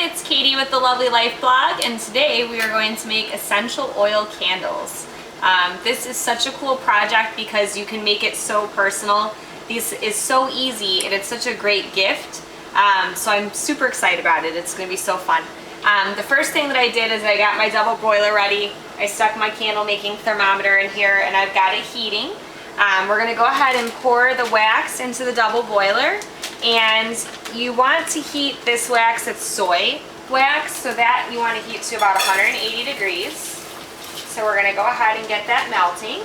it's Katie with the Lovely Life blog, and today we are going to make essential oil candles. This is such a cool project because you can make it so personal. This is so easy and it's such a great gift. So I'm super excited about it. It's going to be so fun. The first thing that I did is I got my double boiler ready. I stuck my candle making thermometer in here and I've got it heating. We're going to go ahead and pour the wax into the double boiler. And you want to heat this wax, it's soy wax, so that you want to heat to about 180 degrees. So we're going to go ahead and get that melting.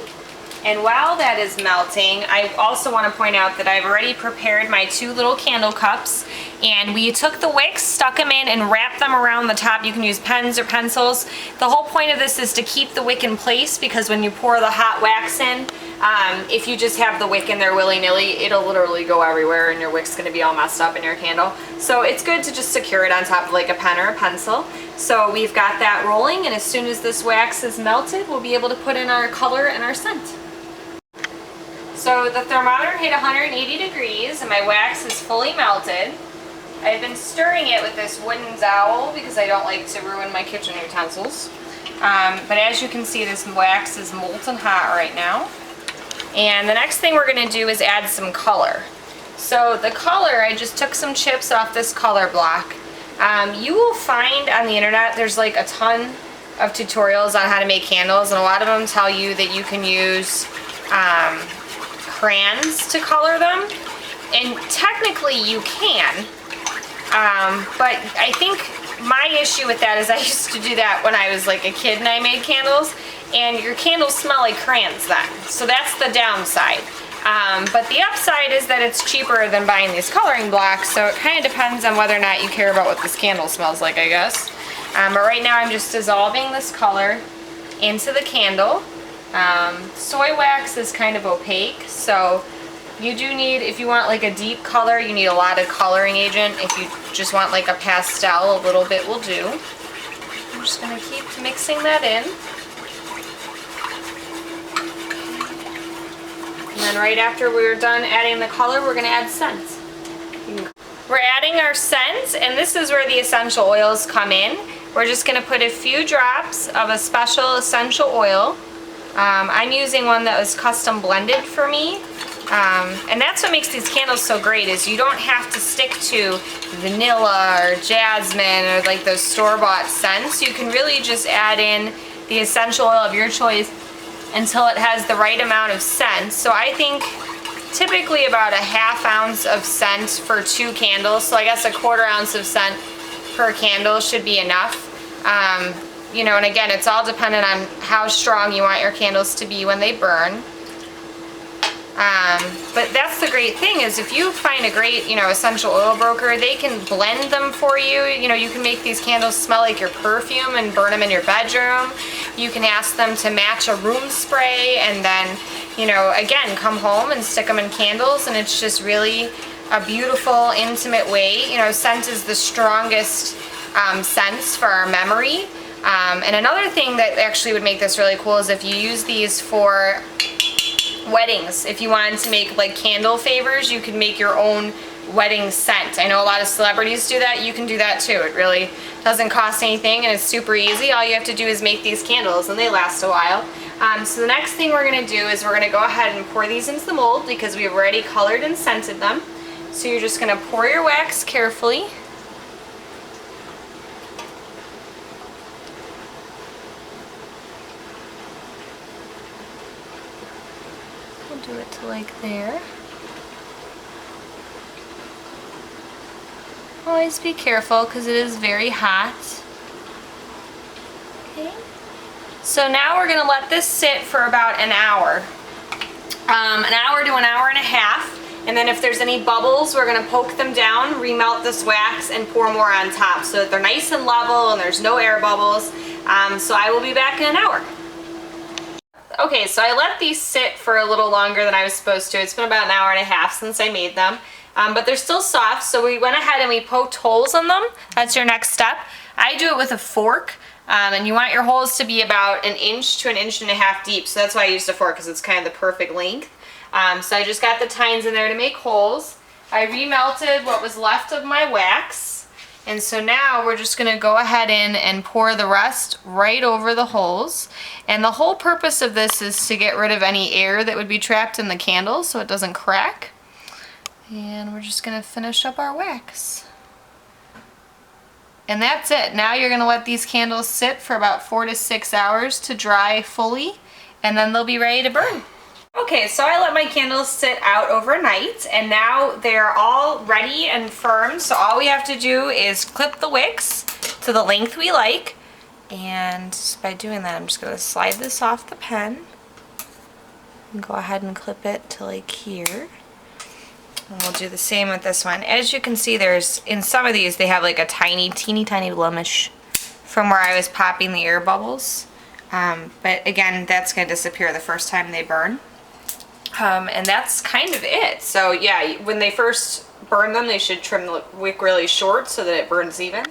And while that is melting, I also want to point out that I've already prepared my 2 little candle cups. And we took the wicks, stuck them in, and wrapped them around the top. You can use pens or pencils. The whole point of this is to keep the wick in place, because when you pour the hot wax in, if you just have the wick in there willy-nilly, it'll literally go everywhere and your wick's going to be all messed up in your candle. So it's good to just secure it on top of like a pen or a pencil. So we've got that rolling, and as soon as this wax is melted, we'll be able to put in our color and our scent. So the thermometer hit 180 degrees and my wax is fully melted. I've been stirring it with this wooden dowel because I don't like to ruin my kitchen utensils. But as you can see, this wax is molten hot right now. And the next thing we're going to do is add some color. So the color, I just took some chips off this color block. You will find on the internet there's like a ton of tutorials on how to make candles, and a lot of them tell you that you can use crayons to color them, and technically you can, but I think my issue with that is I used to do that when I was like a kid and I made candles, and your candles smell like crayons then, so that's the downside. But the upside is that it's cheaper than buying these coloring blocks, so it kind of depends on whether or not you care about what this candle smells like, I guess. But right now I'm just dissolving this color into the candle. Soy wax is kind of opaque, so you do need, if you want like a deep color, you need a lot of coloring agent. If you just want like a pastel, a little bit will do. I'm just going to keep mixing that in. And then right after we're done adding the color, we're going to add scent. We're adding our scent, and this is where the essential oils come in. We're just going to put a few drops of a special essential oil. I'm using one that was custom blended for me, and that's what makes these candles so great, is you don't have to stick to vanilla or jasmine or like those store-bought scents. You can really just add in the essential oil of your choice until it has the right amount of scent. So I think typically about a ½ ounce of scent for 2 candles, so I guess a ¼ ounce of scent per candle should be enough. You know, and again, it's all dependent on how strong you want your candles to be when they burn. But that's the great thing, is if you find a great, you know, essential oil broker, they can blend them for you. You know, you can make these candles smell like your perfume and burn them in your bedroom. You can ask them to match a room spray and then, you know, again, come home and stick them in candles, and it's just really a beautiful, intimate way. You know, scent is the strongest sense for our memory. And another thing that actually would make this really cool is if you use these for weddings. If you wanted to make like candle favors, you could make your own wedding scent. I know a lot of celebrities do that. You can do that too. It really doesn't cost anything and it's super easy. All you have to do is make these candles and they last a while. So the next thing we're going to do is we're going to go ahead and pour these into the mold because we've already colored and scented them. So you're just going to pour your wax carefully. Do it to like there. Always be careful because it is very hot. Okay. So now we're going to let this sit for about an hour. An hour to an hour and a half. And then if there's any bubbles, we're going to poke them down, remelt this wax, and pour more on top so that they're nice and level and there's no air bubbles. So I will be back in an hour. Okay, so I let these sit for a little longer than I was supposed to. It's been about an hour and a half since I made them. But they're still soft, so we went ahead and we poked holes in them. That's your next step. I do it with a fork, and you want your holes to be about 1 inch to 1.5 inches deep. So that's why I used a fork, because it's kind of the perfect length. So I just got the tines in there to make holes. I remelted what was left of my wax, And so now we're just gonna go ahead in and pour the rest right over the holes. And the whole purpose of this is to get rid of any air that would be trapped in the candle so it doesn't crack. And we're just gonna finish up our wax. And that's it. Now you're gonna let these candles sit for about 4 to 6 hours to dry fully, and then they'll be ready to burn. Okay, so I let my candles sit out overnight, and now they're all ready and firm. So all we have to do is clip the wicks to the length we like. And just by doing that, I'm just gonna slide this off the pen and go ahead and clip it to like here. And we'll do the same with this one. As you can see, there's, in some of these, they have like a teeny tiny blemish from where I was popping the air bubbles. But again, that's gonna disappear the first time they burn. And that's kind of it. So yeah, when they first burn them, they should trim the wick really short so that it burns even.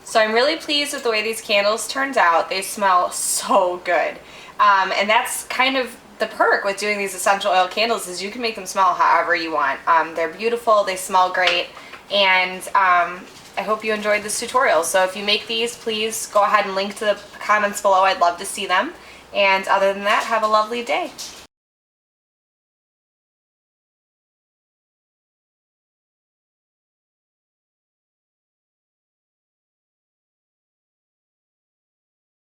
So I'm really pleased with the way these candles turned out. They smell so good. And that's kind of the perk with doing these essential oil candles, is you can make them smell however you want. They're beautiful, they smell great, and I hope you enjoyed this tutorial. So if you make these, please go ahead and link to the comments below. I'd love to see them. And other than that, have a lovely day.